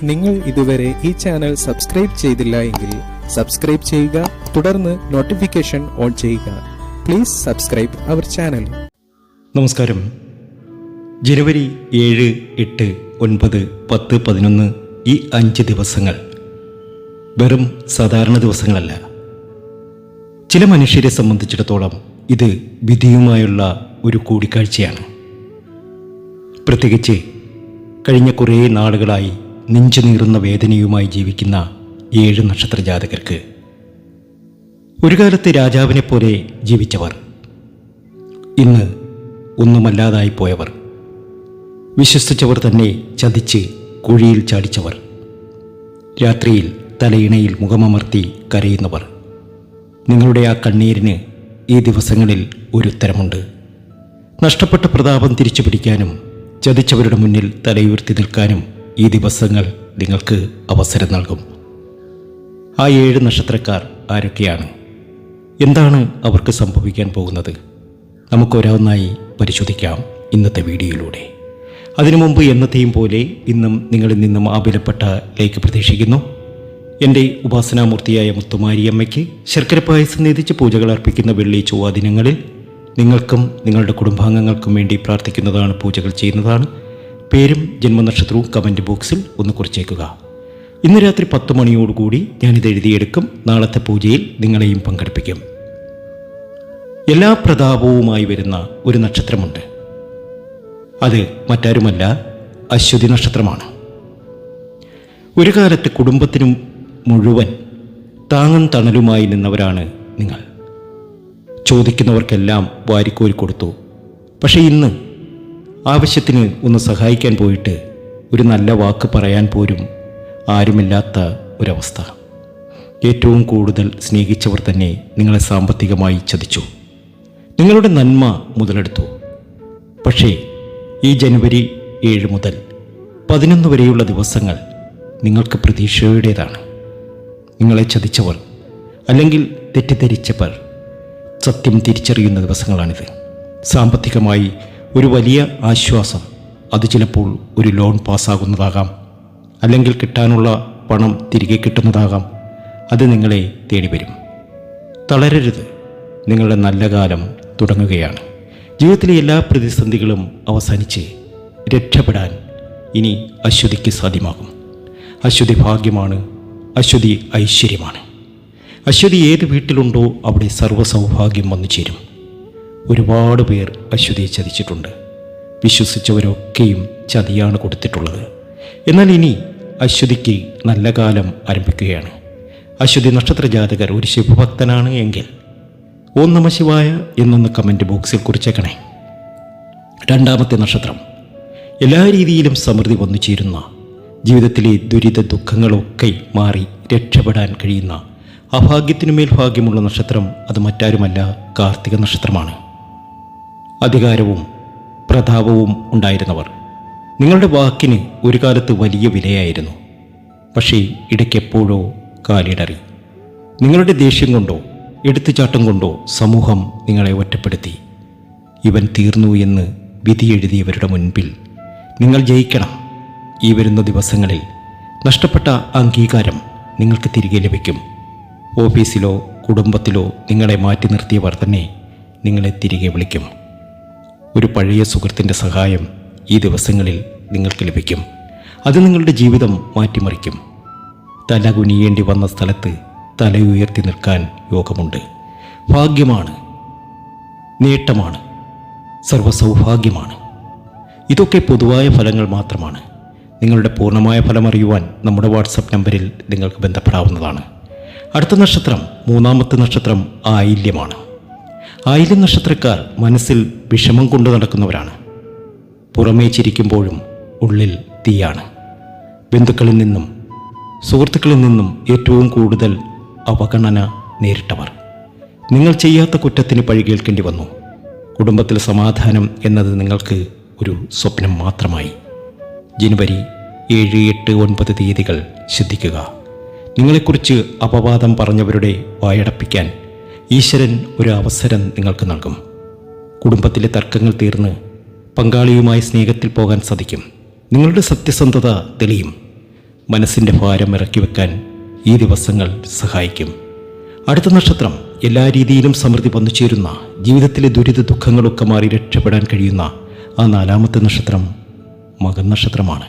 നിങ്ങൾ ഇതുവരെ ഈ ചാനൽ സബ്സ്ക്രൈബ് ചെയ്തില്ല എങ്കിൽ സബ്സ്ക്രൈബ് ചെയ്യുക, തുടർന്ന് നോട്ടിഫിക്കേഷൻ ഓൺ ചെയ്യുക. Please subscribe our channel. നമസ്കാരം. ജനുവരി 7, 8, 9, 10, 11 ഈ 5 ദിവസങ്ങൾ വെറും സാധാരണ ദിവസങ്ങളല്ല. ചില മനുഷ്യരെ സംബന്ധിച്ചിടത്തോളം ഇത് വിധിയുമായുള്ള ഒരു കൂടിക്കാഴ്ചയാണ്. പ്രത്യേകിച്ച് കഴിഞ്ഞ കുറേ നാളുകളായി നെഞ്ചു നീറുന്ന വേദനയുമായി ജീവിക്കുന്ന 7 നക്ഷത്ര ജാതകർക്ക്. ഒരു കാലത്ത് രാജാവിനെ പോലെ ജീവിച്ചവർ, ഇന്ന് ഒന്നുമല്ലാതായി പോയവർ, വിശ്വസിച്ചവർ തന്നെ ചതിച്ച് കുഴിയിൽ ചാടിച്ചവർ, രാത്രിയിൽ തലയിണയിൽ മുഖമമർത്തി കരയുന്നവർ. നിങ്ങളുടെ ആ കണ്ണീരിന് ഈ ദിവസങ്ങളിൽ ഒരു ഉത്തരമുണ്ട്. നഷ്ടപ്പെട്ട പ്രതാപം തിരിച്ചു പിടിക്കാനും ചതിച്ചവരുടെ മുന്നിൽ തലയുയർത്തി നിൽക്കാനും ഈ ദിവസങ്ങൾ നിങ്ങൾക്ക് അവസരം നൽകും. ആ 7 നക്ഷത്രക്കാർ ആരൊക്കെയാണ്? എന്താണ് അവർക്ക് സംഭവിക്കാൻ പോകുന്നത്? നമുക്ക് ഓരോന്നായി പരിശോധിക്കാം ഇന്നത്തെ വീഡിയോയിലൂടെ. അതിനു മുമ്പ് എന്നത്തെയും പോലെ ഇന്നും നിങ്ങളിൽ നിന്നും ആ വിലപ്പെട്ട ലൈക്ക് പ്രതീക്ഷിക്കുന്നു. എൻ്റെ ഉപാസനാമൂർത്തിയായ മുത്തുമാരിയമ്മയ്ക്ക് ശർക്കര പായസം നേതിച്ച് പൂജകൾ അർപ്പിക്കുന്ന വെള്ളി ചൊവ്വ ദിനങ്ങളിൽ നിങ്ങൾക്കും നിങ്ങളുടെ കുടുംബാംഗങ്ങൾക്കും വേണ്ടി പ്രാർത്ഥിക്കുന്നതാണ്, പൂജകൾ ചെയ്യുന്നതാണ്. പേരും ജന്മനക്ഷത്രവും കമൻറ്റ് ബോക്സിൽ ഒന്ന് കുറിച്ചേക്കുക. ഇന്ന് രാത്രി 10 മണിയോടുകൂടി ഞാനിത് എഴുതിയെടുക്കും. നാളത്തെ പൂജയിൽ നിങ്ങളെയും പങ്കെടുപ്പിക്കും. എല്ലാ പ്രതാപവുമായി വരുന്ന ഒരു നക്ഷത്രമുണ്ട്. അത് മറ്റാരുമല്ല, അശ്വതി നക്ഷത്രമാണ്. ഒരു കാലത്ത് കുടുംബത്തിനും മുഴുവൻ താങ്ങും തണലുമായി നിന്നവരാണ് നിങ്ങൾ. ചോദിക്കുന്നവർക്കെല്ലാം വാരിക്കോരി കൊടുത്തു. പക്ഷേ ഇന്ന് ആവശ്യത്തിന് ഒന്ന് സഹായിക്കാൻ പോയിട്ട് ഒരു നല്ല വാക്ക് പറയാൻ പോലും ആരുമില്ലാത്ത ഒരവസ്ഥ. ഏറ്റവും കൂടുതൽ സ്നേഹിച്ചവർ തന്നെ നിങ്ങളെ സാമ്പത്തികമായി ചതിച്ചു, നിങ്ങളുടെ നന്മ മുതലെടുത്തു. പക്ഷേ ഈ ജനുവരി 7 മുതൽ 11 വരെയുള്ള ദിവസങ്ങൾ നിങ്ങൾക്ക് പ്രതീക്ഷയുടേതാണ്. നിങ്ങളെ ചതിച്ചവർ അല്ലെങ്കിൽ തെറ്റിദ്ധരിച്ചവർ സത്യം തിരിച്ചറിയുന്ന ദിവസങ്ങളാണിത്. സാമ്പത്തികമായി ഒരു വലിയ ആശ്വാസം, അത് ചിലപ്പോൾ ഒരു ലോൺ പാസ്സാകുന്നതാകാം, അല്ലെങ്കിൽ കിട്ടാനുള്ള പണം തിരികെ കിട്ടുന്നതാകാം. അത് നിങ്ങളെ തേടി വരും. തളരരുത്, നിങ്ങളുടെ നല്ല കാലം തുടങ്ങുകയാണ്. ജീവിതത്തിലെ എല്ലാ പ്രതിസന്ധികളും അവസാനിച്ച് രക്ഷപ്പെടാൻ ഇനി അശ്വതിക്ക് സാധ്യമാകും. അശ്വതി ഭാഗ്യമാണ്, അശ്വതി ഐശ്വര്യമാണ്. അശ്വതി ഏത് വീട്ടിലുണ്ടോ അവിടെ സർവ്വസൗഭാഗ്യം വന്നു ചേരും. ഒരുപാട് പേർ അശ്വതിയെ ചതിച്ചിട്ടുണ്ട്. വിശ്വസിച്ചവരൊക്കെയും ചതിയാണ് കൊടുത്തിട്ടുള്ളത്. എന്നാൽ ഇനി അശ്വതിക്ക് നല്ല കാലം ആരംഭിക്കുകയാണ്. അശ്വതി നക്ഷത്ര ജാതകർ ഒരു ശിവഭക്തനാണ് എങ്കിൽ ഓം നമഃ ശിവായ എന്നൊന്ന് കമൻറ്റ് ബോക്സിൽ കുറിച്ചേക്കണേ. രണ്ടാമത്തെ നക്ഷത്രം എല്ലാ രീതിയിലും സമൃദ്ധി വന്നു ചേരുന്ന, ജീവിതത്തിലെ ദുരിത ദുഃഖങ്ങളൊക്കെ മാറി രക്ഷപ്പെടാൻ കഴിയുന്ന അഭാഗ്യത്തിനുമേൽ ഭാഗ്യമുള്ള നക്ഷത്രം അത് മറ്റാരുമല്ല, കാർത്തിക നക്ഷത്രമാണ്. അധികാരവും പ്രതാപവും ഉണ്ടായിരുന്നവർ. നിങ്ങളുടെ വാക്കിന് ഒരു കാലത്ത് വലിയ വിലയായിരുന്നു. പക്ഷേ ഇടയ്ക്കെപ്പോഴോ കാലിടറി. നിങ്ങളുടെ ദേഷ്യം കൊണ്ടോ എടുത്തുചാട്ടം കൊണ്ടോ സമൂഹം നിങ്ങളെ ഒറ്റപ്പെടുത്തി. ഇവൻ തീർന്നു എന്ന് വിധിയെഴുതിയവരുടെ മുൻപിൽ നിങ്ങൾ ജയിക്കണം. ഈ വരുന്ന ദിവസങ്ങളിൽ നഷ്ടപ്പെട്ട അംഗീകാരം നിങ്ങൾക്ക് തിരികെ ലഭിക്കും. ഓഫീസിലോ കുടുംബത്തിലോ നിങ്ങളെ മാറ്റി നിർത്തിയവർ തന്നെ നിങ്ങളെ തിരികെ വിളിക്കും. ഒരു പഴയ സുഹൃത്തിൻ്റെ സഹായം ഈ ദിവസങ്ങളിൽ നിങ്ങൾക്ക് ലഭിക്കും. അത് നിങ്ങളുടെ ജീവിതം മാറ്റിമറിക്കും. തല കുനിയേണ്ടി വന്ന സ്ഥലത്ത് തലയുയർത്തി നിൽക്കാൻ യോഗമുണ്ട്. ഭാഗ്യമാണ്, നേട്ടമാണ്, സർവ്വസൗഭാഗ്യമാണ്. ഇതൊക്കെ പൊതുവായ ഫലങ്ങൾ മാത്രമാണ്. നിങ്ങളുടെ പൂർണ്ണമായ ഫലം അറിയുവാൻ നമ്മുടെ വാട്സപ്പ് നമ്പറിൽ നിങ്ങൾക്ക് ബന്ധപ്പെടാവുന്നതാണ്. അടുത്ത നക്ഷത്രം, മൂന്നാമത്തെ നക്ഷത്രം ആയില്യമാണ്. ആയില്യം നക്ഷത്രക്കാർ മനസ്സിൽ വിഷമം കൊണ്ടു നടക്കുന്നവരാണ്. പുറമേ ചിരിക്കുമ്പോഴും ഉള്ളിൽ തീയാണ്. ബന്ധുക്കളിൽ നിന്നും സുഹൃത്തുക്കളിൽ നിന്നും ഏറ്റവും കൂടുതൽ അവഗണന നേരിട്ടവർ. നിങ്ങൾ ചെയ്യാത്ത കുറ്റത്തിന് പഴി കേൾക്കേണ്ടി വന്നു. കുടുംബത്തിൽ സമാധാനം എന്നത് നിങ്ങൾക്ക് ഒരു സ്വപ്നം മാത്രമായി. ജനുവരി 7, 8, 9 തീയതികൾ ശ്രദ്ധിക്കുക. നിങ്ങളെക്കുറിച്ച് അപവാദം പറഞ്ഞവരുടെ വായടപ്പിക്കാൻ ഈശ്വരൻ ഒരു അവസരം നിങ്ങൾക്ക് നൽകും. കുടുംബത്തിലെ തർക്കങ്ങൾ തീർന്ന് പങ്കാളിയുമായി സ്നേഹത്തിൽ പോകാൻ സാധിക്കും. നിങ്ങളുടെ സത്യസന്ധത തെളിയും. മനസ്സിൻ്റെ ഭാരം ഇറക്കി വെക്കാൻ ഈ ദിവസങ്ങൾ സഹായിക്കും. അടുത്ത നക്ഷത്രം എല്ലാ രീതിയിലും സമൃദ്ധി വന്നു ചേരുന്ന, ജീവിതത്തിലെ ദുരിത ദുഃഖങ്ങളൊക്കെ മാറി രക്ഷപ്പെടാൻ കഴിയുന്ന ആ 4ാമത്തെ നക്ഷത്രം മകൻ നക്ഷത്രമാണ്.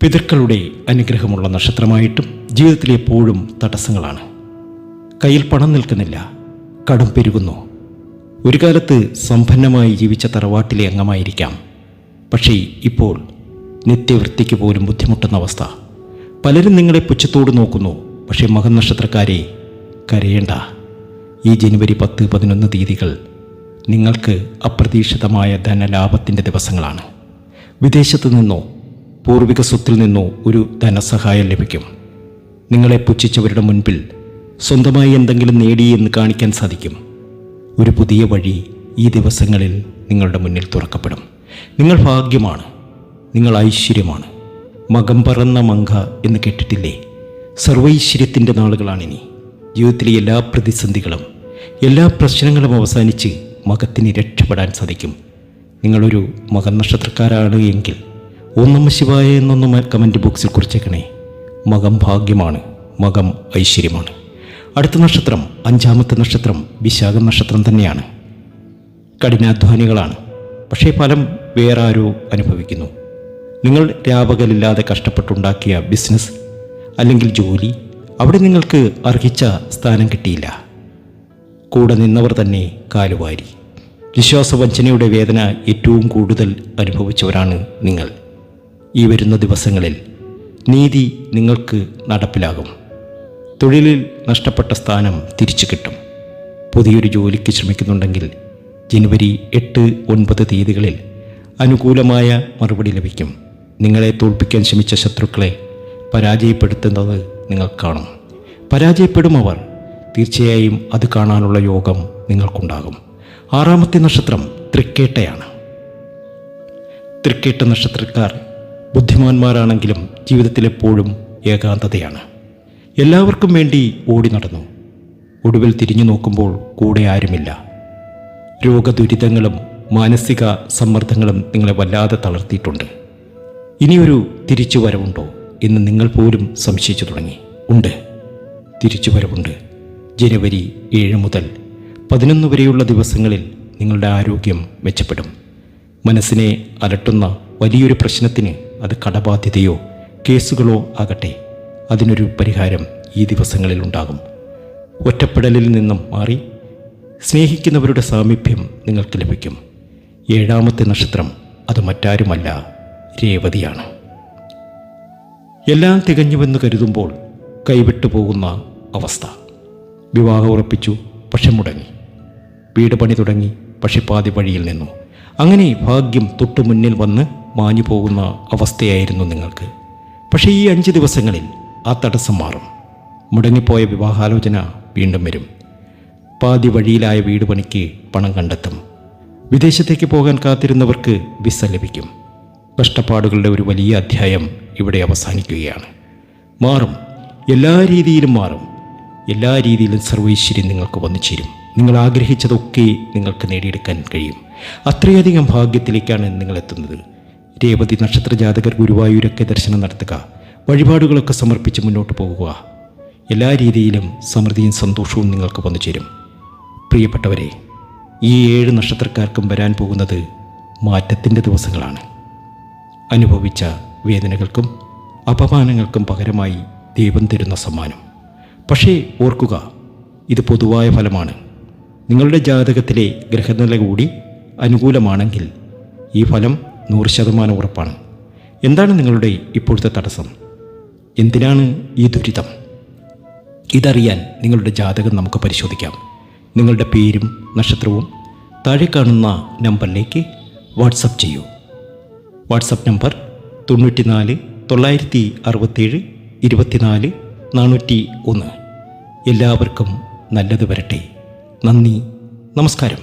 പിതൃക്കളുടെ അനുഗ്രഹമുള്ള നക്ഷത്രമായിട്ടും ജീവിതത്തിൽ എപ്പോഴും തടസ്സങ്ങളാണ്. കയ്യിൽ പണം നിൽക്കുന്നില്ല, കടം പെരുകുന്നു. ഒരു കാലത്ത് സമ്പന്നമായി ജീവിച്ച തറവാട്ടിലെ അംഗമായിരിക്കാം. പക്ഷേ ഇപ്പോൾ നിത്യവൃത്തിക്ക് പോലും ബുദ്ധിമുട്ടുന്ന അവസ്ഥ. പലരും നിങ്ങളെ പുച്ഛത്തോട് നോക്കുന്നു. പക്ഷേ മകൻ നക്ഷത്രക്കാരെ കരയേണ്ട. ഈ ജനുവരി 10, 11 തീയതികൾ നിങ്ങൾക്ക് അപ്രതീക്ഷിതമായ ധനലാഭത്തിൻ്റെ ദിവസങ്ങളാണ്. വിദേശത്തു നിന്നോ പൂർവിക സ്വത്തിൽ നിന്നോ ഒരു ധനസഹായം ലഭിക്കും. നിങ്ങളെ പുച്ഛിച്ചവരുടെ മുൻപിൽ സ്വന്തമായി എന്തെങ്കിലും നേടി എന്ന് കാണിക്കാൻ സാധിക്കും. ഒരു പുതിയ വഴി ഈ ദിവസങ്ങളിൽ നിങ്ങളുടെ മുന്നിൽ തുറക്കപ്പെടും. നിങ്ങൾ ഭാഗ്യമാണ്, നിങ്ങൾ ഐശ്വര്യമാണ്. മകം പറന്ന മങ്ക എന്ന് കേട്ടിട്ടില്ലേ? സർവൈശ്വര്യത്തിൻ്റെ നാളുകളാണിനി. ജീവിതത്തിലെ എല്ലാ പ്രതിസന്ധികളും, എല്ലാ പ്രശ്നങ്ങളും അവസാനിച്ച് മകത്തിന് രക്ഷപ്പെടാൻ സാധിക്കും. നിങ്ങളൊരു മകൻ നക്ഷത്രക്കാരാണ് എങ്കിൽ ഓം നമഃ ശിവായ എന്നൊന്ന് കമൻറ്റ് ബോക്സിൽ കുറിച്ചേക്കണേ. മകം ഭാഗ്യമാണ്, മകം ഐശ്വര്യമാണ്. അടുത്ത നക്ഷത്രം 5ാമത്തെ നക്ഷത്രം വിശാഖം നക്ഷത്രം തന്നെയാണ്. കഠിനാധ്വാനികളാണ്. പക്ഷേ ഫലം വേറെ ആരോ അനുഭവിക്കുന്നു. നിങ്ങൾ രാപകലില്ലാതെ കഷ്ടപ്പെട്ടുണ്ടാക്കിയ ബിസിനസ് അല്ലെങ്കിൽ ജോലി, അവിടെ നിങ്ങൾക്ക് അർഹിച്ച സ്ഥാനം കിട്ടിയില്ല. കൂടെ നിന്നവർ തന്നെ കാലുവാരി. വിശ്വാസവഞ്ചനയുടെ വേദന ഏറ്റവും കൂടുതൽ അനുഭവിച്ചവരാണ് നിങ്ങൾ. ഈ വരുന്ന ദിവസങ്ങളിൽ നീതി നിങ്ങൾക്ക് നടപ്പിലാകും. തൊഴിലിൽ നഷ്ടപ്പെട്ട സ്ഥാനം തിരിച്ചു കിട്ടും. പുതിയൊരു ജോലിക്ക് ശ്രമിക്കുന്നുണ്ടെങ്കിൽ ജനുവരി 8, 9 തീയതികളിൽ അനുകൂലമായ മറുപടി ലഭിക്കും. നിങ്ങളെ തോൽപ്പിക്കാൻ ശ്രമിച്ച ശത്രുക്കളെ പരാജയപ്പെടുത്തുന്നത് നിങ്ങൾ കാണും. പരാജയപ്പെടും അവർ. തീർച്ചയായും അത് കാണാനുള്ള യോഗം നിങ്ങൾക്കുണ്ടാകും. 6ാമത്തെ നക്ഷത്രം തൃക്കേട്ടയാണ്. തൃക്കേട്ട നക്ഷത്രക്കാർ ബുദ്ധിമാന്മാരാണെങ്കിലും ജീവിതത്തിൽ എപ്പോഴും ഏകാന്തതയാണ്. എല്ലാവർക്കും വേണ്ടി ഓടി നടന്നു. ഒടുവിൽ തിരിഞ്ഞു നോക്കുമ്പോൾ കൂടെ ആരുമില്ല. രോഗദുരിതങ്ങളും മാനസിക സമ്മർദ്ദങ്ങളും നിങ്ങളെ വല്ലാതെ തളർത്തിയിട്ടുണ്ട്. ഇനിയൊരു തിരിച്ചുവരവുണ്ടോ എന്ന് നിങ്ങൾ പോലും സംശയിച്ചു തുടങ്ങി. ഉണ്ട്, തിരിച്ചുവരവുണ്ട്. ജനുവരി 7 മുതൽ 11 വരെയുള്ള ദിവസങ്ങളിൽ നിങ്ങളുടെ ആരോഗ്യം മെച്ചപ്പെടും. മനസ്സിനെ അലട്ടുന്ന വലിയൊരു പ്രശ്നത്തിന്, അത് കടബാധ്യതയോ കേസുകളോ ആകട്ടെ, അതിനൊരു പരിഹാരം ഈ ദിവസങ്ങളിൽ ഉണ്ടാകും. ഒറ്റപ്പെടലിൽ നിന്നും മാറി സ്നേഹിക്കുന്നവരുടെ സാമീപ്യം നിങ്ങൾക്ക് ലഭിക്കും. 7ാമത്തെ നക്ഷത്രം അത് മറ്റാരുമല്ല, രേവതിയാണ്. എല്ലാം തികഞ്ഞുവെന്ന് കരുതുമ്പോൾ കൈവിട്ടു പോകുന്ന അവസ്ഥ. വിവാഹം ഉറപ്പിച്ചു, പക്ഷെ മുടങ്ങി. വീട് പണി തുടങ്ങി, പക്ഷെ പാതി വഴിയിൽ നിന്നു. അങ്ങനെ ഭാഗ്യം തൊട്ടു മുന്നിൽ വന്ന് മാഞ്ഞു പോകുന്ന അവസ്ഥയായിരുന്നു നിങ്ങൾക്ക്. പക്ഷേ ഈ 5 ദിവസങ്ങളിൽ ആ തടസ്സം മാറും. മുടങ്ങിപ്പോയ വിവാഹാലോചന വീണ്ടും വരും. പാതി വഴിയിലായ വീട് പണിക്ക് പണം കണ്ടെത്തും. വിദേശത്തേക്ക് പോകാൻ കാത്തിരുന്നവർക്ക് വിസ ലഭിക്കും. കഷ്ടപ്പാടുകളുടെ ഒരു വലിയ അധ്യായം ഇവിടെ അവസാനിക്കുകയാണ്. മാറും, എല്ലാ രീതിയിലും മാറും. എല്ലാ രീതിയിലും സർവൈശ്വര്യം നിങ്ങൾക്ക് വന്നു ചേരും. നിങ്ങൾ ആഗ്രഹിച്ചതൊക്കെ നിങ്ങൾക്ക് നേടിയെടുക്കാൻ കഴിയും. അത്രയധികം ഭാഗ്യത്തിലേക്കാണ് നിങ്ങൾ എത്തുന്നത്. രേവതി നക്ഷത്ര ജാതകർ ഗുരുവായൂരൊക്കെ ദർശനം നടത്തുക, വഴിപാടുകളൊക്കെ സമർപ്പിച്ച് മുന്നോട്ട് പോകുക. എല്ലാ രീതിയിലും സമൃദ്ധിയും സന്തോഷവും നിങ്ങൾക്ക് വന്നു ചേരും. പ്രിയപ്പെട്ടവരെ, ഈ 7 നക്ഷത്രക്കാർക്കും വരാൻ പോകുന്നത് മാറ്റത്തിൻ്റെ ദിവസങ്ങളാണ്. അനുഭവിച്ച വേദനകൾക്കും അപമാനങ്ങൾക്കും പകരമായി ദൈവം തരുന്ന സമ്മാനം. പക്ഷേ ഓർക്കുക, ഇത് പൊതുവായ ഫലമാണ്. നിങ്ങളുടെ ജാതകത്തിലെ ഗ്രഹനില കൂടി അനുകൂലമാണെങ്കിൽ ഈ ഫലം 100% ഉറപ്പാണ്. എന്താണ് നിങ്ങളുടെ ഇപ്പോഴത്തെ തടസ്സം? എന്തിനാണ് ഈ ദുരിതം? ഇതറിയാൻ നിങ്ങളുടെ ജാതകം നമുക്ക് പരിശോധിക്കാം. നിങ്ങളുടെ പേരും നക്ഷത്രവും താഴെ കാണുന്ന നമ്പറിലേക്ക് വാട്സപ്പ് ചെയ്യൂ. WhatsApp number 94 967 24 401. എല്ലാവർക്കും നല്ലത് വരട്ടെ. നന്ദി, നമസ്കാരം.